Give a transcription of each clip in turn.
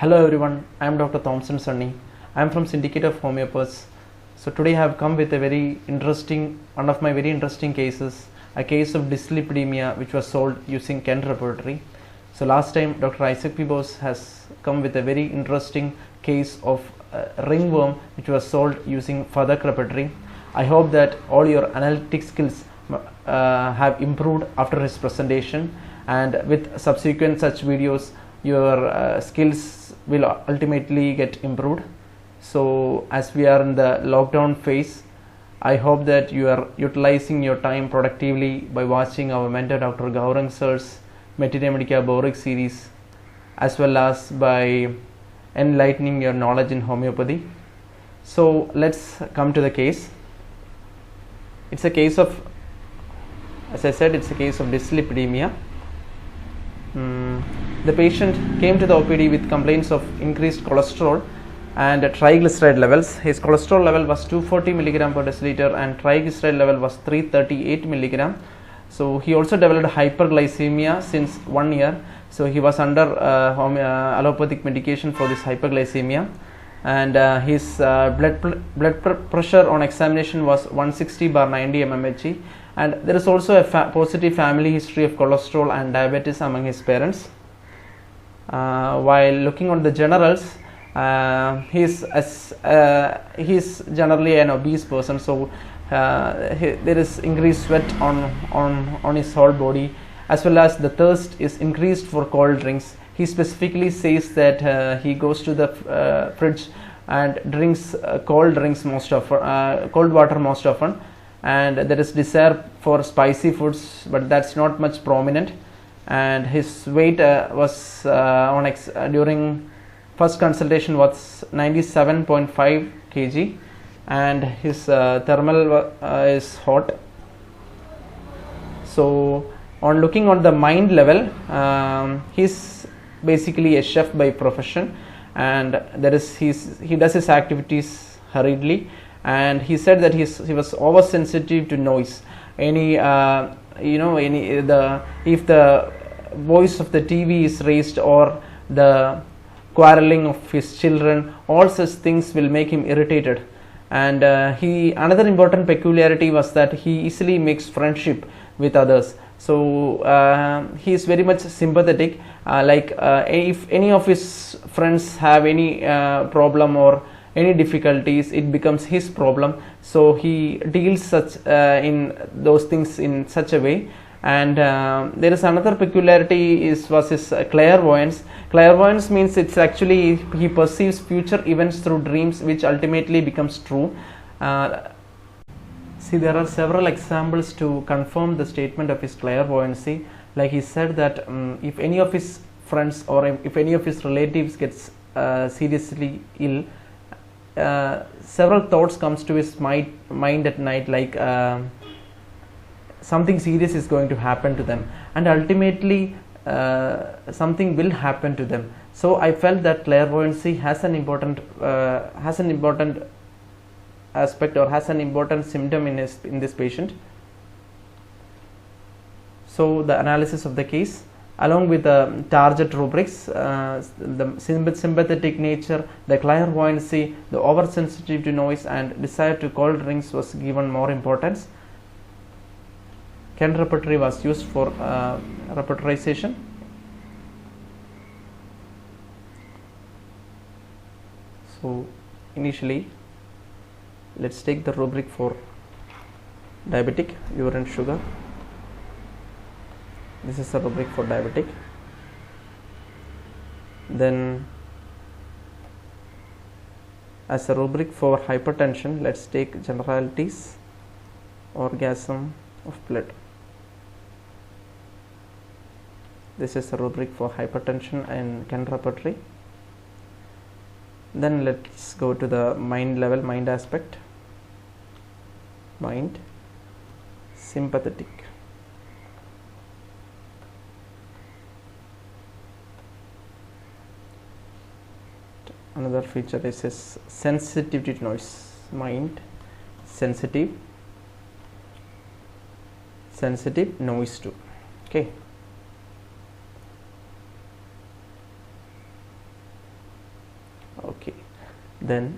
Hello everyone, I am Dr. Thomson Sunny. I am from Syndicate of Homeopaths. So today I have come with one of my very interesting cases, a case of dyslipidemia which was solved using Kent Repertory. So last time Dr. Isaac Pibos has come with a very interesting case of ringworm which was solved using further Repertory. I hope that all your analytic skills have improved after his presentation, and with subsequent such videos your skills will ultimately get improved. So as we are in the lockdown phase, I hope that you are utilizing your time productively by watching our mentor Dr. Gaurang sir's Materia Medica Boric series, as well as by enlightening your knowledge in homeopathy. So let's come to the case. It's a case of, as I said, it's a case of dyslipidemia. The patient came to the OPD with complaints of increased cholesterol and triglyceride levels. His cholesterol level was 240 mg per deciliter and triglyceride level was 338 mg. So he also developed hyperglycemia since 1 year. So he was under allopathic medication for this hyperglycemia, and his blood pressure on examination was 160/90 mmHg, and there is also a positive family history of cholesterol and diabetes among his parents. While looking on the generals, he's generally an obese person, so there is increased sweat on his whole body, as well as the thirst is increased for cold drinks. He specifically says that he goes to the fridge and drinks cold drinks most often, cold water most often, and there is desire for spicy foods, but that's not much prominent. And his weight was during first consultation was 97.5 kg, and his thermal is hot. So on looking on the mind level, he's basically a chef by profession, and he does his activities hurriedly, and he said that he was oversensitive to noise. If the voice of the TV is raised or the quarreling of his children, all such things will make him irritated. And another important peculiarity was that he easily makes friendship with others. So he is very much sympathetic. If any of his friends have any problem or any difficulties, it becomes his problem. So he deals in those things in such a way. And there is another peculiarity was his clairvoyance. Clairvoyance means it's actually he perceives future events through dreams, which ultimately becomes true. See, there are several examples to confirm the statement of his clairvoyancy. Like he said that if any of his friends or if any of his relatives gets seriously ill, several thoughts comes to his mind at night, like something serious is going to happen to them, and ultimately something will happen to them. So I felt that clairvoyancy has an important aspect, or has an important symptom in this patient. So the analysis of the case, along with the target rubrics, the sympathetic nature, the clairvoyancy, the oversensitive to noise, and desire to cold drinks was given more importance. Kent Repertory was used for repertorization. So initially, let's take the rubric for diabetic urine sugar. This is the rubric for diabetic. Then as a rubric for hypertension, let's take generalities, orgasm of blood. This is the rubric for hypertension and Kent Repertory. Then let's go to the mind level, mind aspect. Mind, sympathetic. Another feature is his sensitivity to noise. Mind, sensitive, noise too. Okay. Then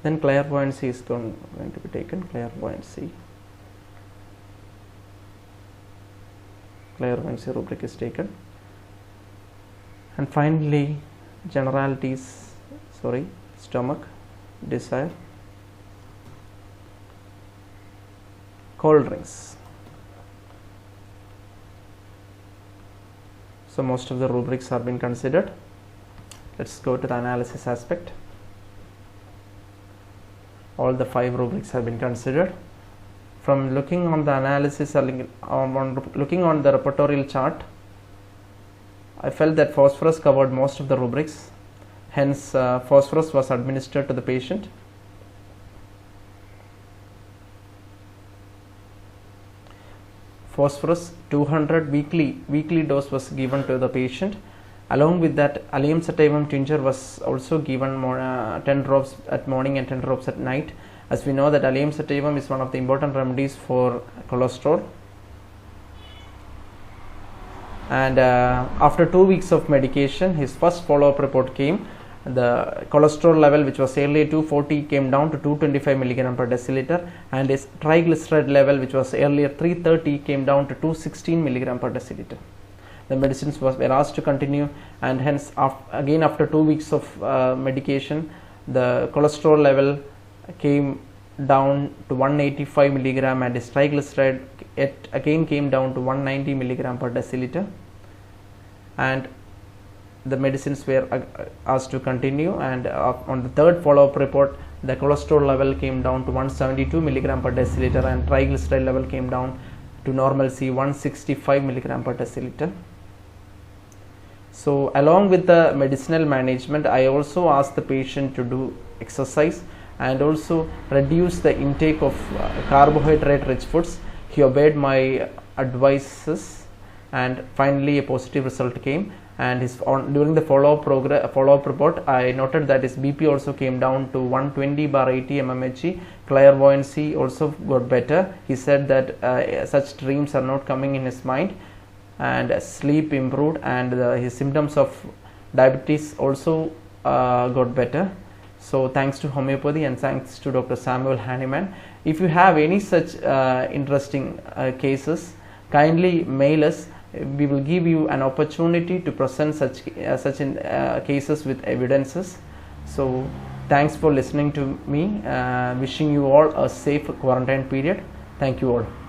clairvoyancy is going to be taken. Clairvoyancy rubric is taken, and finally generalities, stomach, desire, cold drinks. So most of the rubrics have been considered. Let's go to the analysis aspect. All the 5 rubrics have been considered. From looking on the analysis, looking on the repertorial chart, I felt that phosphorus covered most of the rubrics. Hence, phosphorus was administered to the patient. Phosphorus 200 weekly dose was given to the patient. Along with that, allium sativum tincture was also given 10 drops at morning and 10 drops at night. As we know that allium sativum is one of the important remedies for cholesterol. And after 2 weeks of medication, his first follow-up report came. The cholesterol level, which was earlier 240, came down to 225 milligram per deciliter, and his triglyceride level, which was earlier 330, came down to 216 milligram per deciliter. The medicines were asked to continue, and hence again after 2 weeks of medication, the cholesterol level came down to 185 milligram, and his triglyceride again came down to 190 milligram per deciliter, and the medicines were asked to continue. And on the third follow-up report, the cholesterol level came down to 172 milligram per deciliter, and triglyceride level came down to normalcy, 165 milligram per deciliter. So along with the medicinal management, I also asked the patient to do exercise and also reduce the intake of carbohydrate rich foods. He obeyed my advices, and finally a positive result came. And during the follow-up report, I noted that his BP also came down to 120/80 mmHg. Clairvoyancy also got better. He said that such dreams are not coming in his mind, and sleep improved, and his symptoms of diabetes also got better. So thanks to homeopathy and thanks to Dr. Samuel Hahnemann. If you have any such interesting cases, kindly mail us. We will give you an opportunity to present such cases with evidences. So thanks for listening to me. Wishing you all a safe quarantine period. Thank you all.